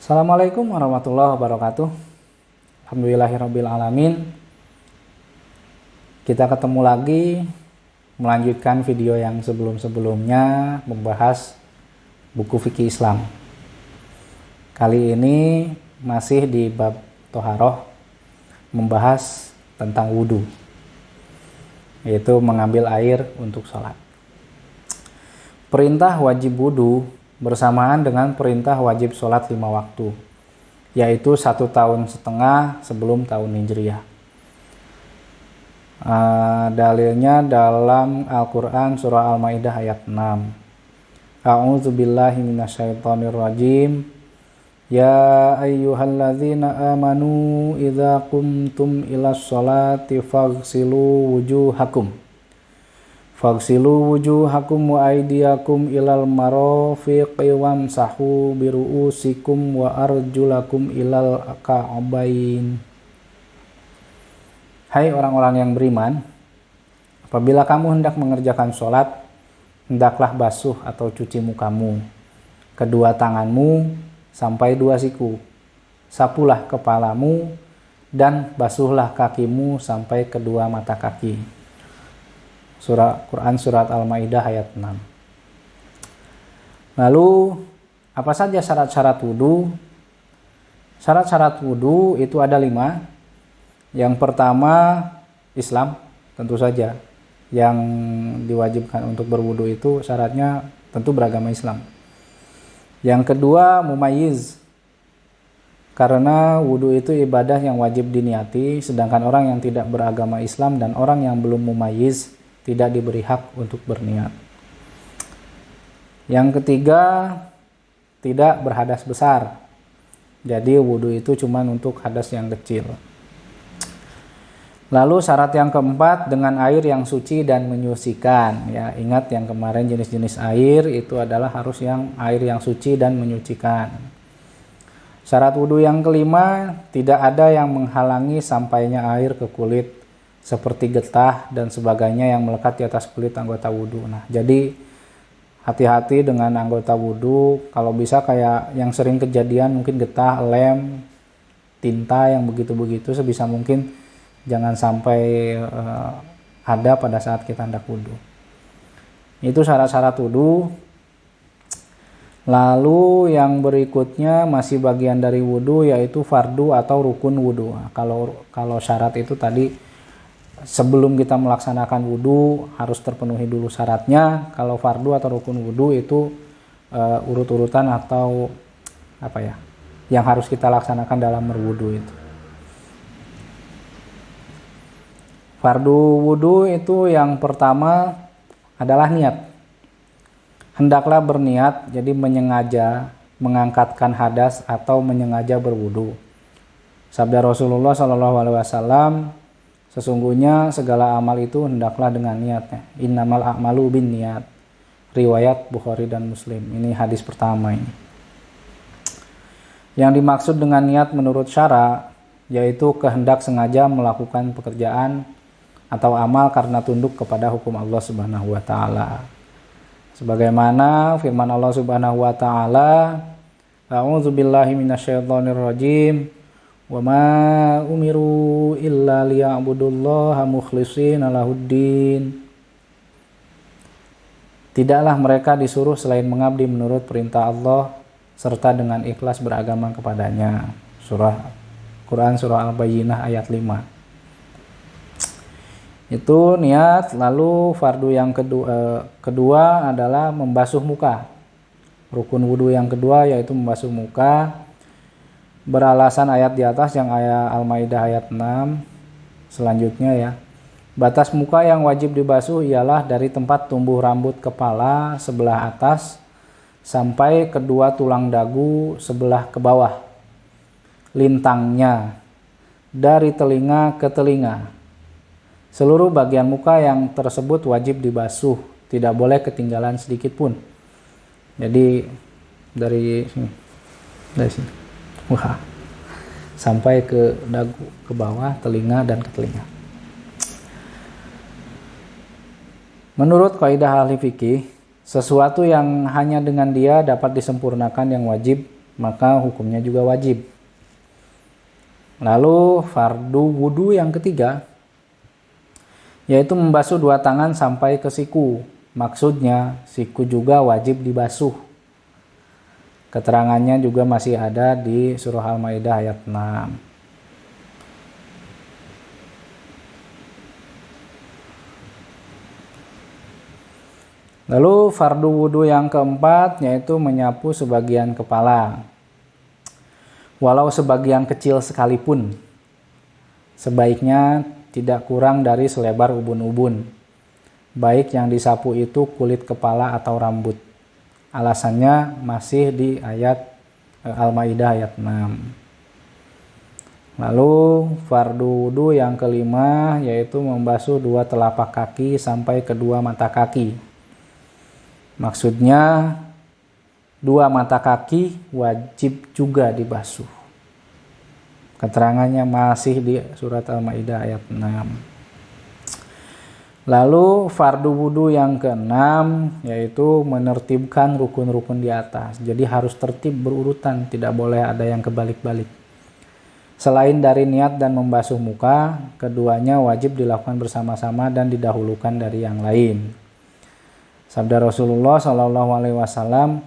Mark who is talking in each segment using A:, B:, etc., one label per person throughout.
A: Assalamualaikum warahmatullahi wabarakatuh. Alhamdulillahirabbil alamin. Kita ketemu lagi melanjutkan video yang sebelum-sebelumnya membahas buku fikih Islam. Kali ini masih di bab Toharoh, membahas tentang wudhu, yaitu mengambil air untuk sholat. Perintah wajib wudhu bersamaan dengan perintah wajib sholat 5 waktu, yaitu 1,5 tahun sebelum tahun Hijriah. Dalilnya dalam Al-Quran surah Al-Maidah ayat 6. A'udzubillahi minasyaitonirrajim. Ya ayyuhalladzina amanu idza qumtum ilas sholati faghsilu wujuhakum wa aydiyakum ilal marafiqi wamsahu biru'usikum wa arjulakum ilal ka'bain. Hai orang-orang yang beriman, apabila kamu hendak mengerjakan sholat, hendaklah basuh atau cuci mukamu, kedua tanganmu sampai 2 siku, sapulah kepalamu, dan basuhlah kakimu sampai kedua mata kaki. Surah Quran surat Al-Maidah ayat 6. Lalu apa saja syarat-syarat wudhu? Syarat-syarat wudhu itu ada 5. Yang pertama Islam, tentu saja. Yang diwajibkan untuk berwudhu itu syaratnya tentu beragama Islam. Yang kedua mumayyiz, karena wudhu itu ibadah yang wajib diniati, sedangkan orang yang tidak beragama Islam dan orang yang belum mumayyiz tidak diberi hak untuk berniat. Yang ketiga, tidak berhadas besar. Jadi wudhu itu cuma untuk hadas yang kecil. Lalu syarat yang keempat, dengan air yang suci dan menyucikan. Ya, ingat yang kemarin jenis-jenis air itu adalah harus yang air yang suci dan menyucikan. Syarat wudhu yang kelima, tidak ada yang menghalangi sampainya air ke kulit, seperti getah dan sebagainya yang melekat di atas kulit anggota wudhu. Nah, jadi hati-hati dengan anggota wudhu. Kalau bisa kayak yang sering kejadian mungkin getah, lem, tinta yang begitu-begitu, sebisa mungkin jangan sampai ada pada saat kita hendak wudhu. Itu syarat-syarat wudhu. Lalu yang berikutnya masih bagian dari wudhu, yaitu fardu atau rukun wudhu. Nah, kalau syarat itu tadi sebelum kita melaksanakan wudhu harus terpenuhi dulu syaratnya. Kalau fardu atau rukun wudhu itu urut-urutan atau apa ya, yang harus kita laksanakan dalam berwudhu itu. Fardu wudhu itu yang pertama adalah niat. Hendaklah berniat, jadi menyengaja mengangkatkan hadas atau menyengaja berwudhu. Sabda Rasulullah SAW, sesungguhnya segala amal itu hendaklah dengan niatnya. Innamal a'malu bin niat. Riwayat Bukhari dan Muslim. Ini hadis pertama ini. Yang dimaksud dengan niat menurut syara, yaitu kehendak sengaja melakukan pekerjaan atau amal karena tunduk kepada hukum Allah Subhanahu wa taala. Sebagaimana firman Allah Subhanahu wa taala, A'udzubillahi minasyaitonirrajim. Wa ma umiru illa liya'budullaha mukhlishina lahuddin. Tidaklah mereka disuruh selain mengabdi menurut perintah Allah serta dengan ikhlas beragama kepadanya. Surah Quran surah Al-Bayyinah ayat 5. Itu niat. Lalu fardu yang kedua adalah membasuh muka. Rukun wudhu yang kedua yaitu membasuh muka, beralasan ayat di atas yang ayat Al-Maidah ayat 6. Selanjutnya ya, batas muka yang wajib dibasuh ialah dari tempat tumbuh rambut kepala sebelah atas sampai kedua tulang dagu sebelah ke bawah lintangnya, dari telinga ke telinga. Seluruh bagian muka yang tersebut wajib dibasuh, tidak boleh ketinggalan sedikit pun. Jadi dari sini sampai ke dagu ke bawah, telinga dan ke telinga. Menurut kaidah ahli fikih, sesuatu yang hanya dengan dia dapat disempurnakan yang wajib maka hukumnya juga wajib. Lalu fardu wudu yang ketiga yaitu membasuh dua tangan sampai ke siku. Maksudnya siku juga wajib dibasuh. Keterangannya juga masih ada di surah Al-Maidah ayat 6. Lalu fardu wudhu yang keempat yaitu menyapu sebagian kepala. Walau sebagian kecil sekalipun, sebaiknya tidak kurang dari selebar ubun-ubun. Baik yang disapu itu kulit kepala atau rambut. Alasannya masih di ayat Al-Maidah ayat 6. Lalu fardu wudhu yang kelima yaitu membasuh dua telapak kaki sampai kedua mata kaki. Maksudnya dua mata kaki wajib juga dibasuh. Keterangannya masih di surat Al-Maidah ayat 6. Lalu fardu wudhu yang keenam yaitu menertibkan rukun-rukun di atas. Jadi harus tertib berurutan, tidak boleh ada yang kebalik-balik. Selain dari niat dan membasuh muka, keduanya wajib dilakukan bersama-sama dan didahulukan dari yang lain. Sabda Rasulullah SAW,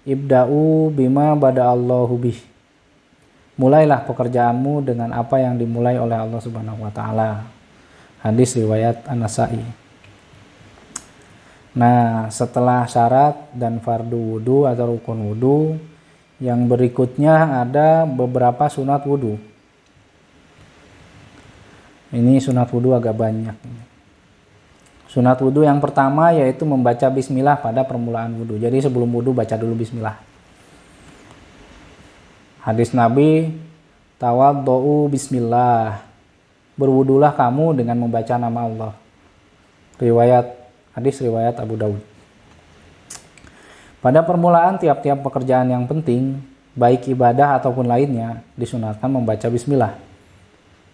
A: "Ibda'u bima bada'allahu bih." Mulailah pekerjaanmu dengan apa yang dimulai oleh Allah Subhanahu wa taala. Hadis riwayat An-Nasa'i. Nah, setelah syarat dan fardu wudu atau rukun wudu, yang berikutnya ada beberapa sunat wudu. Ini sunat wudu agak banyak. Sunat wudu yang pertama yaitu membaca bismillah pada permulaan wudu. Jadi sebelum wudu baca dulu bismillah. Hadis Nabi, tawaddu'u bismillah. Berwudulah kamu dengan membaca nama Allah. Hadis riwayat Abu Daud. Pada permulaan tiap-tiap pekerjaan yang penting, baik ibadah ataupun lainnya, disunatkan membaca bismillah.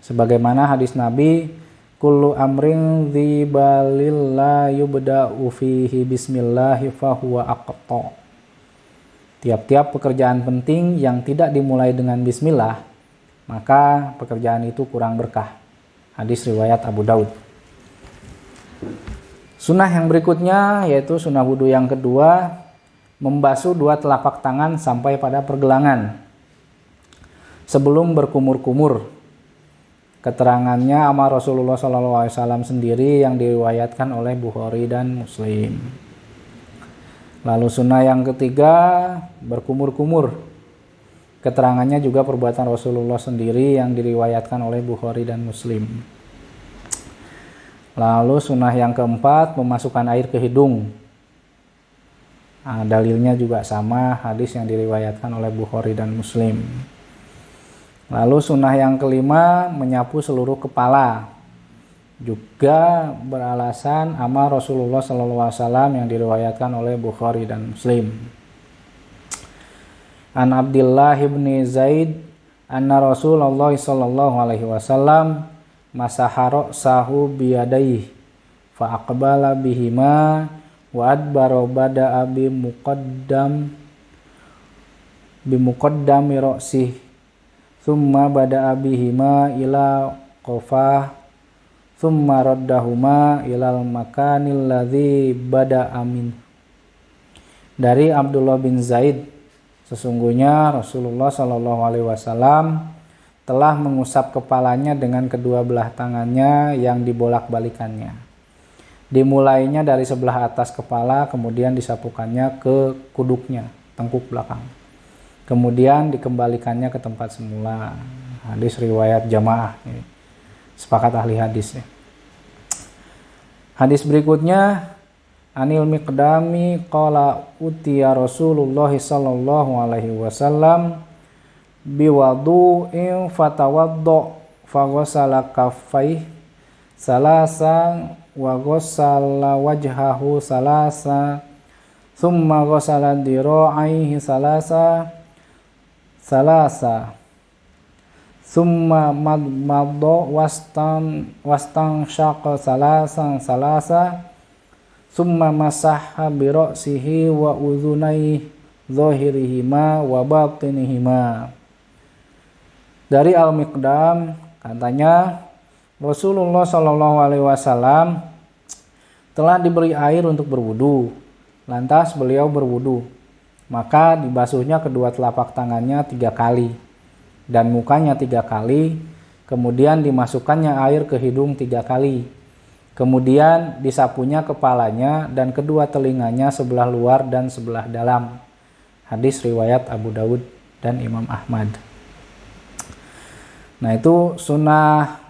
A: Sebagaimana hadis Nabi, kullu amrin dzibalil la yubda'u fihi bismillahi fahuwa aqta. Tiap-tiap pekerjaan penting yang tidak dimulai dengan bismillah, maka pekerjaan itu kurang berkah. Hadis riwayat Abu Daud. Sunnah yang berikutnya yaitu sunnah wudhu yang kedua, membasuh dua telapak tangan sampai pada pergelangan sebelum berkumur-kumur. Keterangannya amal Rasulullah SAW sendiri yang diriwayatkan oleh Bukhari dan Muslim. Lalu sunnah yang ketiga, berkumur-kumur. Keterangannya juga perbuatan Rasulullah sendiri yang diriwayatkan oleh Bukhari dan Muslim. Lalu sunnah yang keempat, memasukkan air ke hidung. Nah, dalilnya juga sama, hadis yang diriwayatkan oleh Bukhari dan Muslim. Lalu sunnah yang kelima, menyapu seluruh kepala. Juga beralasan amal Rasulullah SAW yang diriwayatkan oleh Bukhari dan Muslim. An Abdullah ibn Zaid anna Rasulullah sallallahu alaihi wasallam masaha ra'sahu biyadayhi fa aqbala bihima wa adbara bada'a bi muqaddami ra'sihi thumma bada'a bihima ila qafah thumma raddahuma ilal makanil ladzi bada'a min. Dari Abdullah bin Zaid, sesungguhnya Rasulullah SAW telah mengusap kepalanya dengan kedua belah tangannya yang dibolak-balikannya. Dimulainya dari sebelah atas kepala, kemudian disapukannya ke kuduknya, tengkuk belakang. Kemudian dikembalikannya ke tempat semula. Hadis riwayat jamaah. Sepakat ahli hadis. Hadis berikutnya, Anil Miqdami qala utiya Rasulullah sallallahu alaihi wasallam biwudu'in fatawaddo faghasala kaffaihi salasa wa ghassala wajhahu salasa thumma ghassala dira'aihi salasa thumma madmadda wastan syaqa salasa summa masaha bi ra'sihi wa udhunayhi zahirihima wa batinihima. Dari Al-Miqdam katanya Rasulullah Shallallahu Alaihi Wasallam telah diberi air untuk berwudu. Lantas beliau berwudu, maka dibasuhnya kedua telapak tangannya 3 kali dan mukanya 3 kali. Kemudian dimasukkannya air ke hidung 3 kali. Kemudian disapunya kepalanya dan kedua telinganya sebelah luar dan sebelah dalam. Hadis riwayat Abu Dawud dan Imam Ahmad. Nah itu sunnah.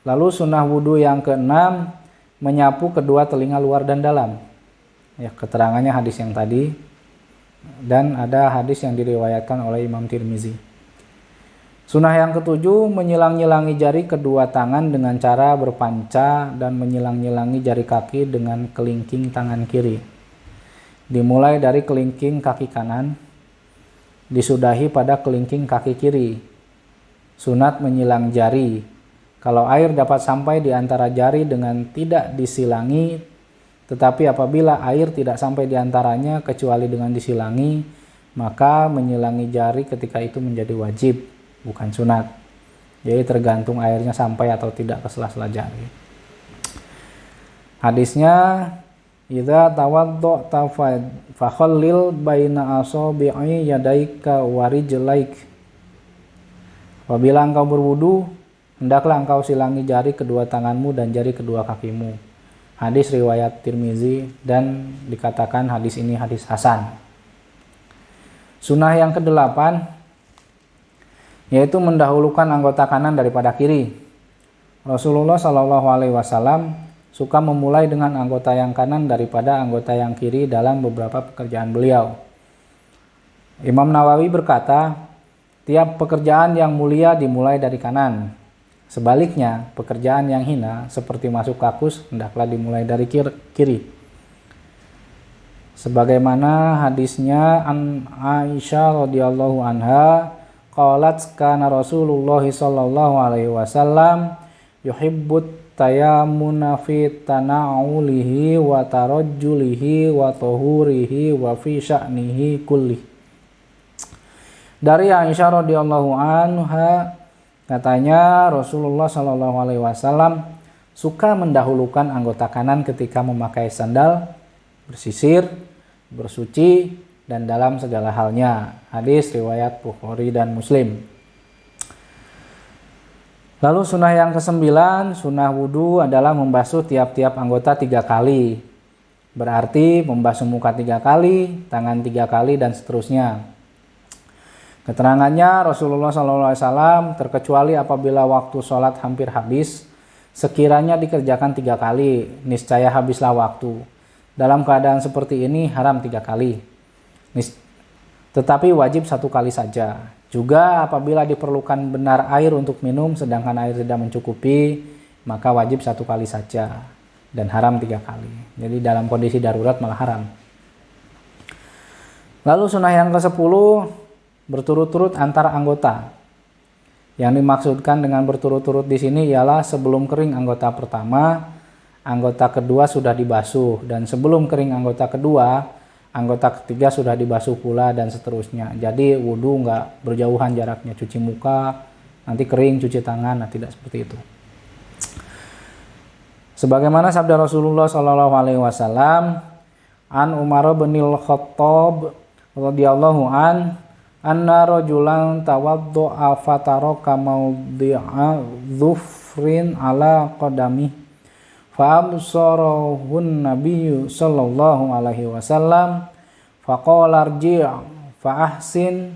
A: Lalu sunnah wudhu yang keenam, menyapu kedua telinga luar dan dalam. Ya, keterangannya hadis yang tadi. Dan ada hadis yang diriwayatkan oleh Imam Tirmizi. Sunnah yang ketujuh, menyilang-nyilangi jari kedua tangan dengan cara berpanca dan menyilang-nyilangi jari kaki dengan kelingking tangan kiri. Dimulai dari kelingking kaki kanan, disudahi pada kelingking kaki kiri. Sunat menyilang jari. Kalau air dapat sampai di antara jari dengan tidak disilangi, tetapi apabila air tidak sampai di antaranya kecuali dengan disilangi, maka menyilangi jari ketika itu menjadi wajib, bukan sunat. Jadi tergantung airnya sampai atau tidak ke sela-sela jari. Hadisnya, idza tawadda'ta fa khallil baina asabi'i yadaika wa rijlaik. Apabila engkau berwudu, hendaklah engkau silangi jari kedua tanganmu dan jari kedua kakimu. Hadis riwayat Tirmizi dan dikatakan hadis ini hadis hasan. Sunnah yang ke-8 yaitu mendahulukan anggota kanan daripada kiri. Rasulullah Shallallahu Alaihi Wasallam suka memulai dengan anggota yang kanan daripada anggota yang kiri dalam beberapa pekerjaan beliau. Imam Nawawi berkata, tiap pekerjaan yang mulia dimulai dari kanan. Sebaliknya, pekerjaan yang hina seperti masuk kakus hendaklah dimulai dari kiri. Sebagaimana hadisnya an Aisyah radhiyallahu anha, qalat kana Rasulullah sallallahu alaihi wasallam yuhibbut tayammuna fi tana'ulihi wa tarajjulihi wa tahurihi wa fi sya'nihi kulli. Dari Aisyah radhiyallahu anha katanya Rasulullah Shallallahu Alaihi Wasallam suka mendahulukan anggota kanan ketika memakai sandal, bersisir, bersuci, dan dalam segala halnya. Hadis riwayat Bukhari dan Muslim. Lalu sunnah yang ke-9, sunnah wudhu adalah membasuh tiap-tiap anggota 3 kali. Berarti membasuh muka 3 kali, tangan 3 kali, dan seterusnya. Keterangannya Rasulullah SAW terkecuali apabila waktu sholat hampir habis, sekiranya dikerjakan 3 kali, niscaya habislah waktu. Dalam keadaan seperti ini haram 3 kali, tetapi wajib 1 kali saja. Juga apabila diperlukan benar air untuk minum sedangkan air tidak mencukupi, maka wajib 1 kali saja dan haram 3 kali. Jadi dalam kondisi darurat malah haram. Lalu sunnah yang ke-10, berturut-turut antar anggota. Yang dimaksudkan dengan berturut-turut di sini ialah sebelum kering anggota pertama, anggota kedua sudah dibasuh, dan sebelum kering anggota kedua, anggota ketiga sudah dibasuh pula, dan seterusnya. Jadi wudhu nggak berjauhan jaraknya, cuci muka, nanti kering, cuci tangan, nah tidak seperti itu. Sebagaimana sabda Rasulullah SAW, an Umar bin Khattab radhiyallahu an, anna rajulan tawaddu'a fataraka mawdi'a dhufrin ala qadami fa absarahun nabiyyu sallallahu alaihi wasallam faqala arji' fa ahsin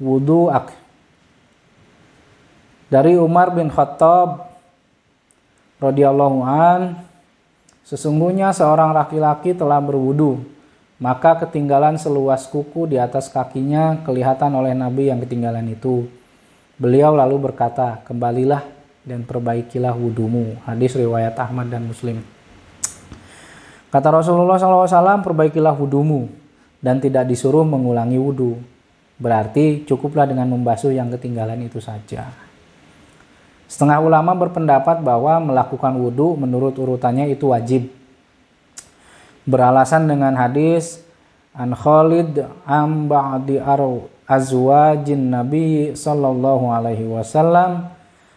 A: wudu'ak. Dari Umar bin Khattab radhiyallahu an, sesungguhnya seorang laki-laki telah berwudu, maka ketinggalan seluas kuku di atas kakinya kelihatan oleh Nabi yang ketinggalan itu. Beliau lalu berkata, kembalilah dan perbaikilah wudumu. Hadis riwayat Ahmad dan Muslim. Kata Rasulullah SAW, perbaikilah wudumu dan tidak disuruh mengulangi wudu. Berarti cukuplah dengan membasuh yang ketinggalan itu saja. Setengah ulama berpendapat bahwa melakukan wudu menurut urutannya itu wajib. Beralasan dengan hadis an Khalid am ba'di azwajin Nabi sallallahu alaihi wasallam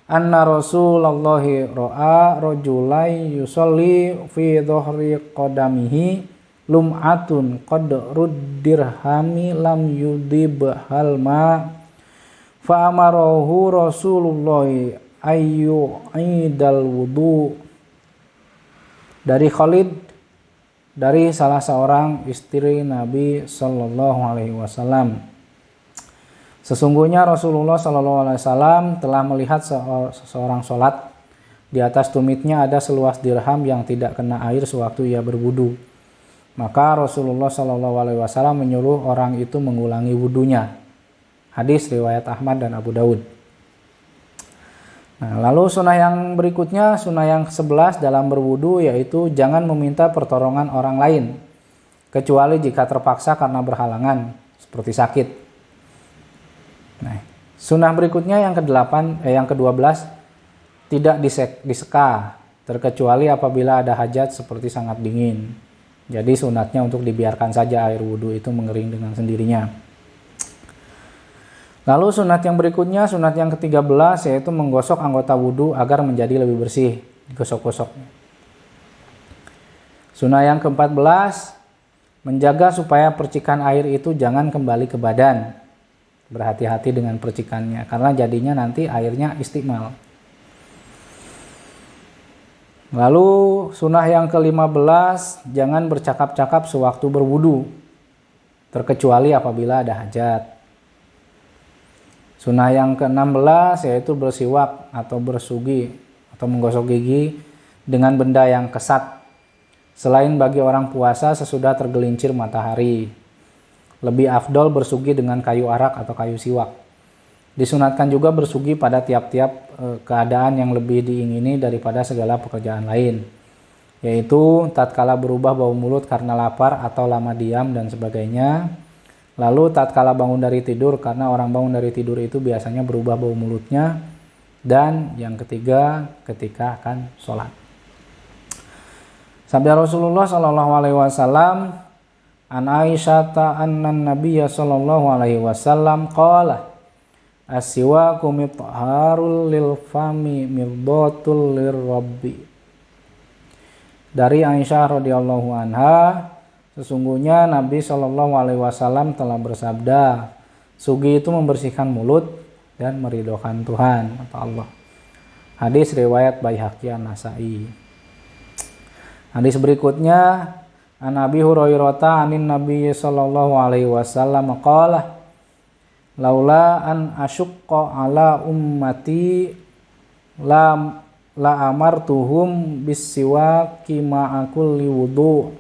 A: anna Rasulullah ra'a rajulai yusalli fi dhahri qadamihi lum'atun qadrud dirhami lam yudib halma fa amarahu Rasulullah ayyu idal wudu. Dari Khalid, dari salah seorang istri Nabi Sallallahu Alaihi Wasallam. Sesungguhnya Rasulullah Sallallahu Alaihi Wasallam telah melihat seseorang sholat, di atas tumitnya ada seluas dirham yang tidak kena air sewaktu ia berwudu. Maka Rasulullah Sallallahu Alaihi Wasallam menyuruh orang itu mengulangi wudunya. Hadis riwayat Ahmad dan Abu Daud. Nah, lalu sunnah yang berikutnya, sunnah yang ke-11 dalam berwudu, yaitu jangan meminta pertolongan orang lain kecuali jika terpaksa karena berhalangan seperti sakit. Nah, sunnah berikutnya yang ke-12 tidak diseka terkecuali apabila ada hajat seperti sangat dingin. Jadi sunatnya untuk dibiarkan saja air wudu itu mengering dengan sendirinya. Lalu sunat yang berikutnya, sunat yang ke-13, yaitu menggosok anggota wudu agar menjadi lebih bersih, digosok-gosok. Sunat yang ke-14, menjaga supaya percikan air itu jangan kembali ke badan. Berhati-hati dengan percikannya, karena jadinya nanti airnya istiqmal. Lalu sunah yang ke-15, jangan bercakap-cakap sewaktu berwudu, terkecuali apabila ada hajat. Sunnah yang ke-16 yaitu bersiwak atau bersugi atau menggosok gigi dengan benda yang kesat. Selain bagi orang puasa sesudah tergelincir matahari. Lebih afdol bersugi dengan kayu arak atau kayu siwak. Disunatkan juga bersugi pada tiap-tiap keadaan yang lebih diingini daripada segala pekerjaan lain. Yaitu tatkala berubah bau mulut karena lapar atau lama diam dan sebagainya. Lalu tatkala bangun dari tidur, karena orang bangun dari tidur itu biasanya berubah bau mulutnya. Dan yang ketiga, ketika akan sholat. Sabda Rasulullah Sallallahu Alaihi Wasallam, an Aisyata annan Nabiyya Sallallahu Alaihi Wasallam qala as-siwaku mitharul lil fami mirdatul lirrabbi. Dari Aisyah radhiyallahu anha, sesungguhnya Nabi Shallallahu Alaihi Wasallam telah bersabda, sugi itu membersihkan mulut dan meridhokan Tuhan atau Allah. Hadis riwayat Baihaqi An-Nasai. Hadis berikutnya, an Abi Hurairah anin Nabi Shallallahu Alaihi Wasallam qala, laula an asyqa ala ummati la amartuhum bis-siwaki ma'a kulli wudu'.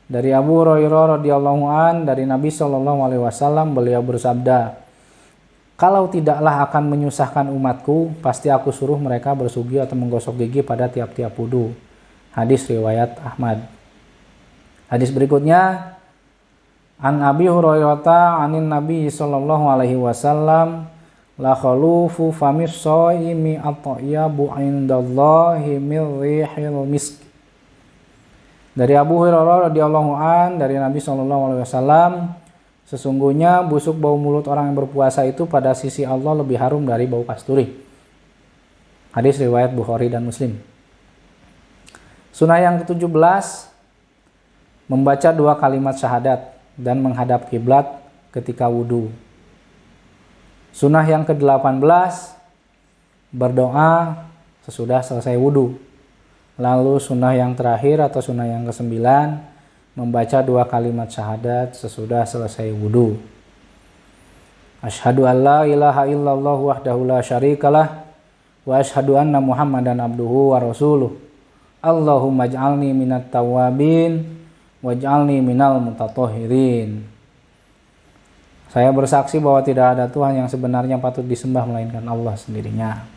A: Dari Abu Hurairah radhiyallahu an, dari Nabi Shallallahu Alaihi Wasallam, beliau bersabda, kalau tidaklah akan menyusahkan umatku, pasti aku suruh mereka bersugi atau menggosok gigi pada tiap-tiap wudu. Hadis riwayat Ahmad. Hadis berikutnya, an Abi Hurairah anin Nabi Shallallahu Alaihi Wasallam, la khalufu famis shaimi at-thayyibu indallahi min rihil misk. Dari Abu Hurairah radhiyallahu an, dari Nabi Shallallahu Alaihi Wasallam, sesungguhnya busuk bau mulut orang yang berpuasa itu pada sisi Allah lebih harum dari bau kasturi. Hadis riwayat Bukhari dan Muslim. Sunnah yang ke-17, membaca 2 kalimat syahadat dan menghadap kiblat ketika wudu. Sunnah yang ke-18, berdoa sesudah selesai wudu. Lalu sunnah yang terakhir atau sunnah yang ke-9, membaca 2 kalimat syahadat sesudah selesai wudu. Asyhadu an la ilaha illallah wahdahu la syarikalah wa asyhadu anna Muhammadan abduhu wa rasuluh. Allahumma ij'alni minat tawwabin waj'alni minal mutatahhirin. Saya bersaksi bahwa tidak ada Tuhan yang sebenarnya patut disembah melainkan Allah sendirinya.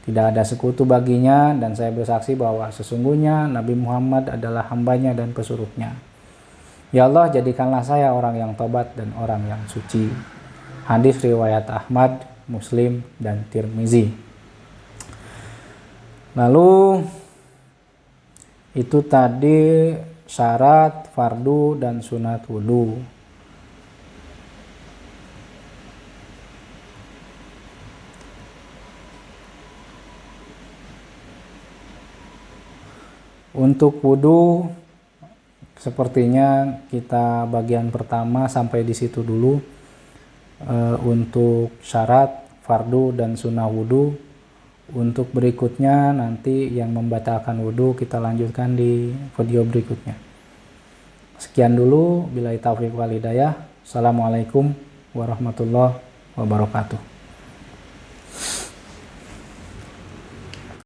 A: Tidak ada sekutu baginya, dan saya bersaksi bahwa sesungguhnya Nabi Muhammad adalah hambanya dan pesuruhnya. Ya Allah, jadikanlah saya orang yang tobat dan orang yang suci. Hadis riwayat Ahmad, Muslim, dan Tirmizi. Lalu itu tadi syarat, fardu, dan sunat wudhu. Untuk wudhu, sepertinya kita bagian pertama sampai di situ dulu. Untuk syarat, fardu, dan sunnah wudhu. Untuk berikutnya nanti yang membatalkan wudhu kita lanjutkan di video berikutnya. Sekian dulu, billahi taufiq wal hidayah. Assalamualaikum warahmatullahi wabarakatuh.